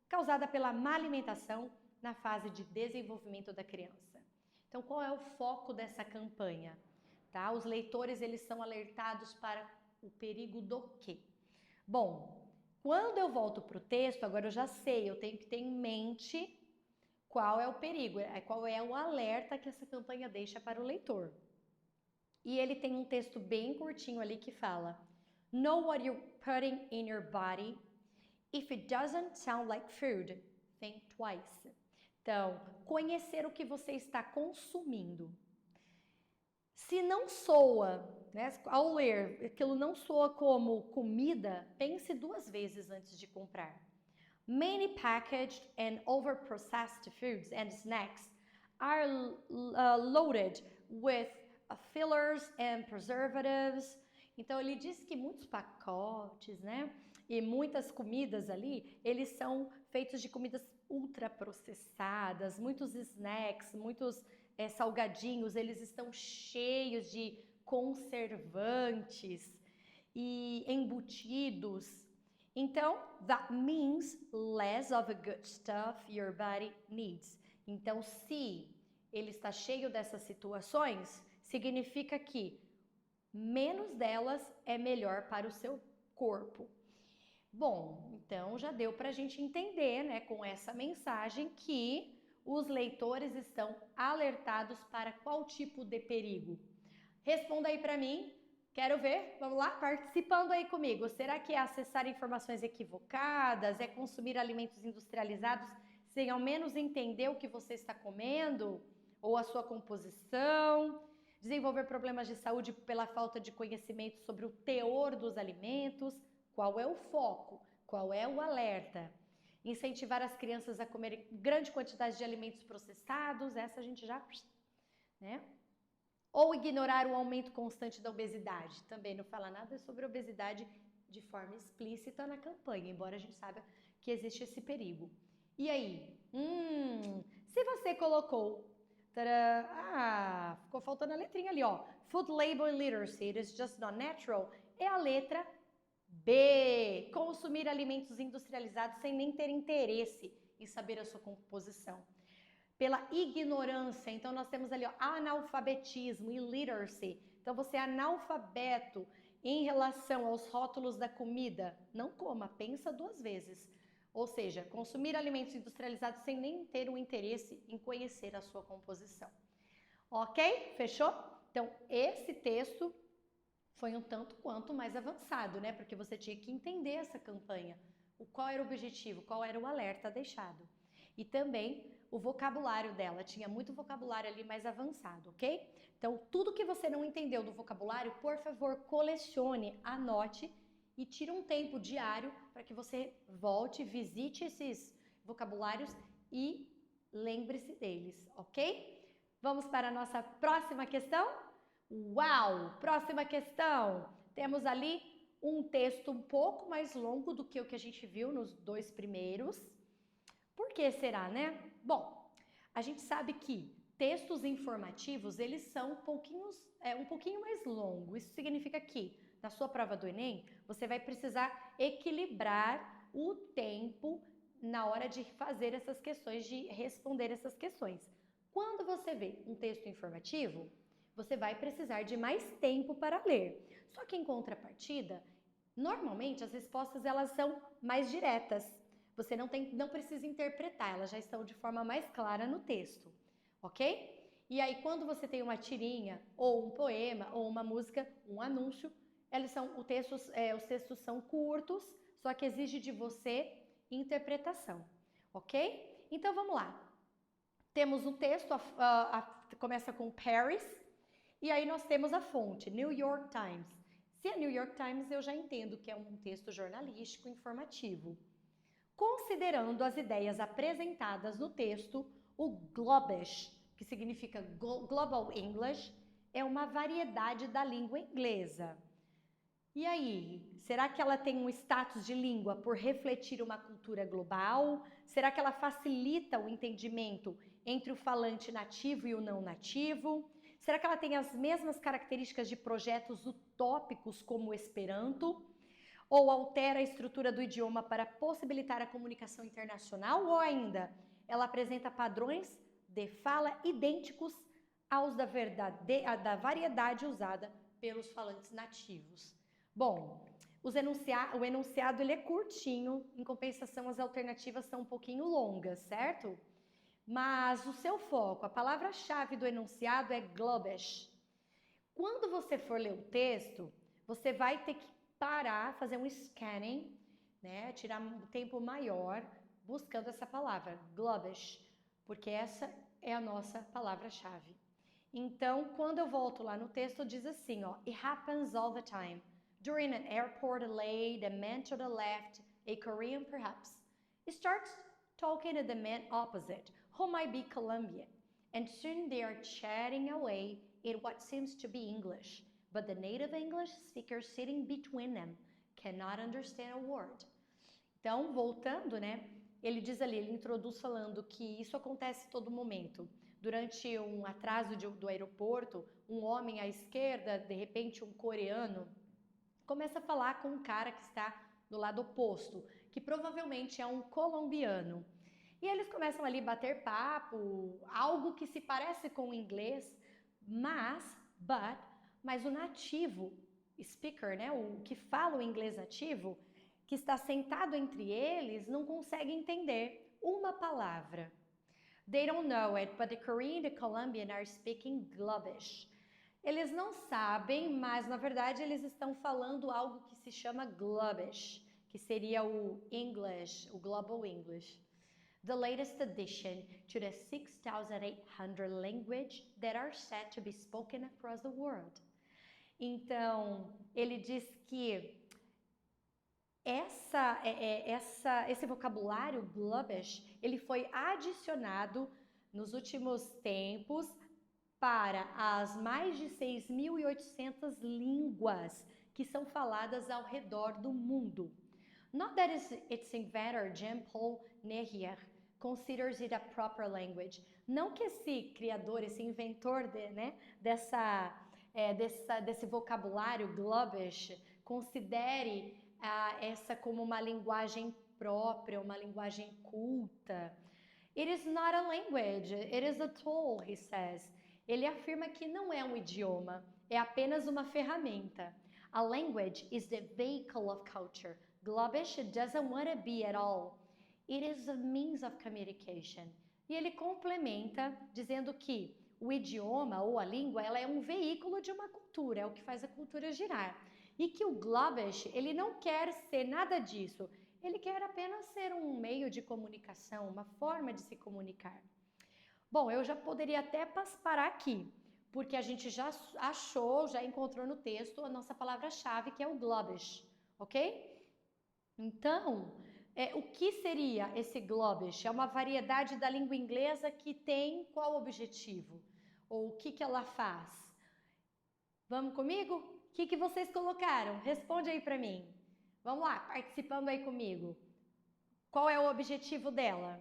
causada pela má alimentação na fase de desenvolvimento da criança. Então, qual é o foco dessa campanha? Tá? Os leitores, eles são alertados para o perigo do quê? Bom, quando eu volto para o texto, agora eu já sei, eu tenho que ter em mente qual é o perigo, qual é o alerta que essa campanha deixa para o leitor. E ele tem um texto bem curtinho ali que fala: Know what you're putting in your body. If it doesn't sound like food, think twice. Então, conhecer o que você está consumindo. Se não soa, né, ao ler, aquilo não soa como comida, pense duas vezes antes de comprar. Many packaged and over-processed foods and snacks are loaded with fillers and preservatives. Então, ele diz que muitos pacotes, né, e muitas comidas ali, eles são feitos de comidas ultraprocessadas, muitos snacks, muitos salgadinhos, eles estão cheios de conservantes e embutidos. Então, that means less of a good stuff your body needs. Então, se ele está cheio dessas situações, significa que menos delas é melhor para o seu corpo. Bom, então já deu para a gente entender, né, com essa mensagem que os leitores estão alertados para qual tipo de perigo. Responda aí para mim, quero ver, vamos lá, participando aí comigo. Será que é acessar informações equivocadas, é consumir alimentos industrializados sem ao menos entender o que você está comendo ou a sua composição? Desenvolver problemas de saúde pela falta de conhecimento sobre o teor dos alimentos? Qual é o foco? Qual é o alerta? Incentivar as crianças a comerem grande quantidade de alimentos processados, essa a gente já... né? Ou ignorar o aumento constante da obesidade. Também não fala nada sobre obesidade de forma explícita na campanha, embora a gente saiba que existe esse perigo. E aí? Se você colocou... ficou faltando a letrinha ali, ó. Food label illiteracy, it is just not natural. É a letra B. Consumir alimentos industrializados sem nem ter interesse em saber a sua composição. Pela ignorância, então nós temos ali, ó, analfabetismo, illiteracy. Então você é analfabeto em relação aos rótulos da comida. Não coma, pensa duas vezes. Ou seja, consumir alimentos industrializados sem nem ter o interesse em conhecer a sua composição. Ok? Fechou? Então, esse texto foi um tanto quanto mais avançado, né? Porque você tinha que entender essa campanha. Qual era o objetivo, qual era o alerta deixado. E também o vocabulário dela, tinha muito vocabulário ali mais avançado, ok? Então, tudo que você não entendeu do vocabulário, por favor, colecione, anote e tire um tempo diário para que você volte, visite esses vocabulários e lembre-se deles, ok? Vamos para a nossa próxima questão? Uau! Próxima questão. Temos ali um texto um pouco mais longo do que o que a gente viu nos 2 primeiros. Por que será, né? Bom, a gente sabe que textos informativos, eles são um pouquinho mais longos. Isso significa que, na sua prova do Enem, você vai precisar equilibrar o tempo na hora de fazer essas questões, de responder essas questões. Quando você vê um texto informativo, você vai precisar de mais tempo para ler. Só que em contrapartida, normalmente as respostas elas são mais diretas. Você não precisa interpretar, elas já estão de forma mais clara no texto, ok? E aí quando você tem uma tirinha, ou um poema, ou uma música, um anúncio, os textos são curtos, só que exige de você interpretação, ok? Então vamos lá. Temos um texto, começa com Paris, e aí nós temos a fonte, New York Times. Se é New York Times, eu já entendo que é um texto jornalístico informativo. Considerando as ideias apresentadas no texto, o Globish, que significa Global English, é uma variedade da língua inglesa. E aí, será que ela tem um status de língua por refletir uma cultura global? Será que ela facilita o entendimento entre o falante nativo e o não nativo? Será que ela tem as mesmas características de projetos utópicos como o Esperanto? Ou altera a estrutura do idioma para possibilitar a comunicação internacional? Ou ainda, ela apresenta padrões de fala idênticos aos da variedade usada pelos falantes nativos? Bom, o enunciado ele é curtinho, em compensação as alternativas são um pouquinho longas, certo? Mas o seu foco, a palavra-chave do enunciado é Globish. Quando você for ler o texto, você vai ter que parar, fazer um scanning, né? Tirar um tempo maior buscando essa palavra, Globish, porque essa é a nossa palavra-chave. Então, quando eu volto lá no texto, diz assim, ó, It happens all the time. During an airport delay, the man to the left, a Korean perhaps, starts talking to the man opposite, who might be Colombian, and soon they are chatting away in what seems to be English, but the native English speaker sitting between them cannot understand a word. Então, voltando, né, ele diz ali, ele introduz falando que isso acontece todo momento. Durante um atraso do aeroporto, um homem à esquerda, de repente um coreano, começa a falar com um cara que está do lado oposto, que provavelmente é um colombiano. E eles começam ali a bater papo, algo que se parece com o inglês, mas o nativo speaker, né, o que fala o inglês nativo, que está sentado entre eles, não consegue entender uma palavra. They don't know it, but the Korean and the Colombian are speaking Globish. Eles não sabem, mas na verdade eles estão falando algo que se chama Globish, que seria o English, o Global English. The latest addition to the 6,800 languages that are said to be spoken across the world. Então, ele diz que esse vocabulário Globish, ele foi adicionado nos últimos tempos para as mais de 6.800 línguas que são faladas ao redor do mundo. Not that its inventor, Jean-Paul Nehier, considers it a proper language. Não que esse criador, esse inventor desse vocabulário Globish considere essa como uma linguagem própria, uma linguagem culta. It is not a language, it is a tool, he says. Ele afirma que não é um idioma, é apenas uma ferramenta. A language is the vehicle of culture. Globish doesn't want to be at all. It is a means of communication. E ele complementa dizendo que o idioma ou a língua, ela é um veículo de uma cultura, é o que faz a cultura girar. E que o Globish, ele não quer ser nada disso. Ele quer apenas ser um meio de comunicação, uma forma de se comunicar. Bom, eu já poderia até parar aqui, porque a gente já achou, já encontrou no texto a nossa palavra-chave, que é o globish, ok? Então, o que seria esse globish? É uma variedade da língua inglesa que tem qual objetivo? Ou o que ela faz? Vamos comigo? O que vocês colocaram? Responde aí para mim. Vamos lá, participando aí comigo. Qual é o objetivo dela?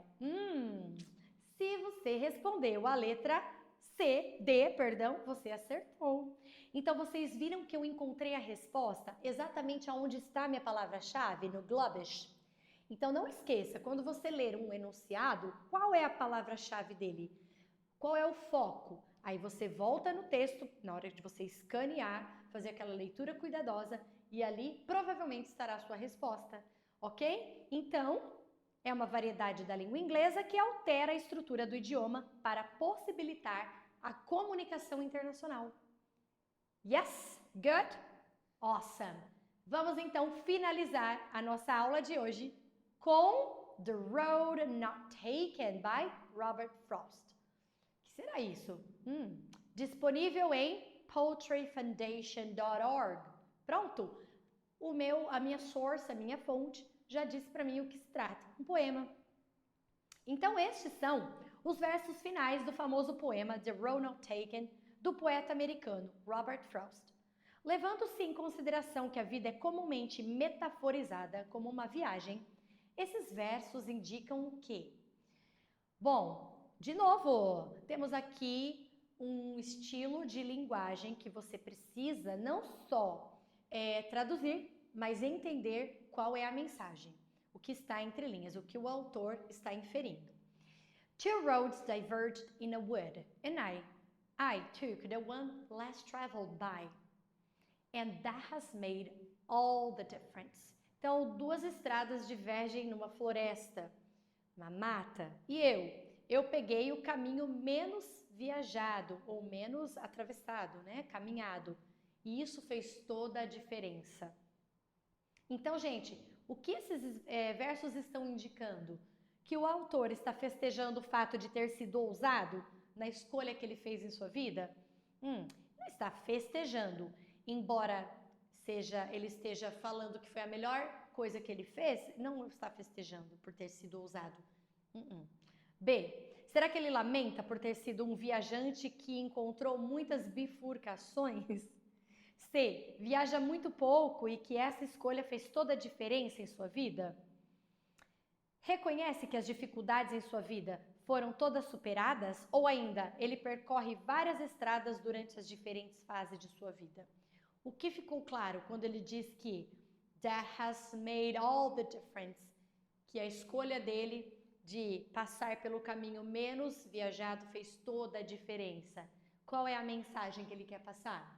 Se você respondeu a letra D, você acertou. Então, vocês viram que eu encontrei a resposta exatamente aonde está a minha palavra-chave, no globish? Então, não esqueça, quando você ler um enunciado, qual é a palavra-chave dele? Qual é o foco? Aí você volta no texto, na hora de você escanear, fazer aquela leitura cuidadosa e ali provavelmente estará a sua resposta, ok? Então, é uma variedade da língua inglesa que altera a estrutura do idioma para possibilitar a comunicação internacional. Yes? Good? Awesome! Vamos então finalizar a nossa aula de hoje com The Road Not Taken by Robert Frost. O que será isso? Disponível em poetryfoundation.org. Pronto! A minha source, a minha fonte, já disse para mim o que se trata. Um poema. Então, estes são os versos finais do famoso poema The Road Not Taken, do poeta americano Robert Frost. Levando-se em consideração que a vida é comumente metaforizada como uma viagem, esses versos indicam o quê? Bom, de novo, temos aqui um estilo de linguagem que você precisa não só traduzir, mas entender qual é a mensagem, o que está entre linhas, o que o autor está inferindo. Two roads diverged in a wood, and I took the one less traveled by, and that has made all the difference. Então, duas estradas divergem numa floresta, uma mata, e eu peguei o caminho menos viajado ou menos atravessado, né? Caminhado. E isso fez toda a diferença. Então, gente, o que esses versos estão indicando? Que o autor está festejando o fato de ter sido ousado na escolha que ele fez em sua vida? Não está festejando, embora ele esteja falando que foi a melhor coisa que ele fez, não está festejando por ter sido ousado. B, será que ele lamenta por ter sido um viajante que encontrou muitas bifurcações? C, viaja muito pouco e que essa escolha fez toda a diferença em sua vida? Reconhece que as dificuldades em sua vida foram todas superadas? Ou ainda, ele percorre várias estradas durante as diferentes fases de sua vida? O que ficou claro quando ele diz que that has made all the difference, que a escolha dele de passar pelo caminho menos viajado fez toda a diferença? Qual é a mensagem que ele quer passar?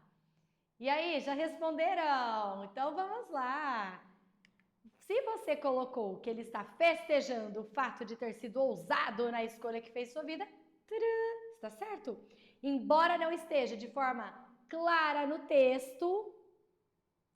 E aí, já responderam? Então vamos lá! Se você colocou que ele está festejando o fato de ter sido ousado na escolha que fez sua vida, tcharam, está certo? Embora não esteja de forma clara no texto,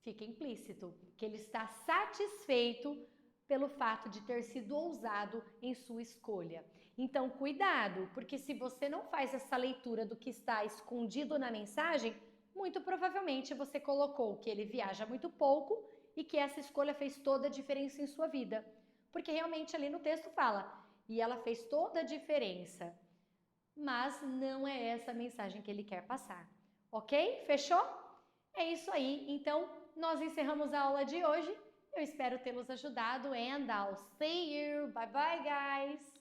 fica implícito que ele está satisfeito pelo fato de ter sido ousado em sua escolha. Então, cuidado, porque se você não faz essa leitura do que está escondido na mensagem, muito provavelmente você colocou que ele viaja muito pouco e que essa escolha fez toda a diferença em sua vida. Porque realmente ali no texto fala, e ela fez toda a diferença. Mas não é essa a mensagem que ele quer passar. Ok? Fechou? É isso aí. Então, nós encerramos a aula de hoje. Eu espero tê-los ajudado and I'll see you. Bye bye, guys!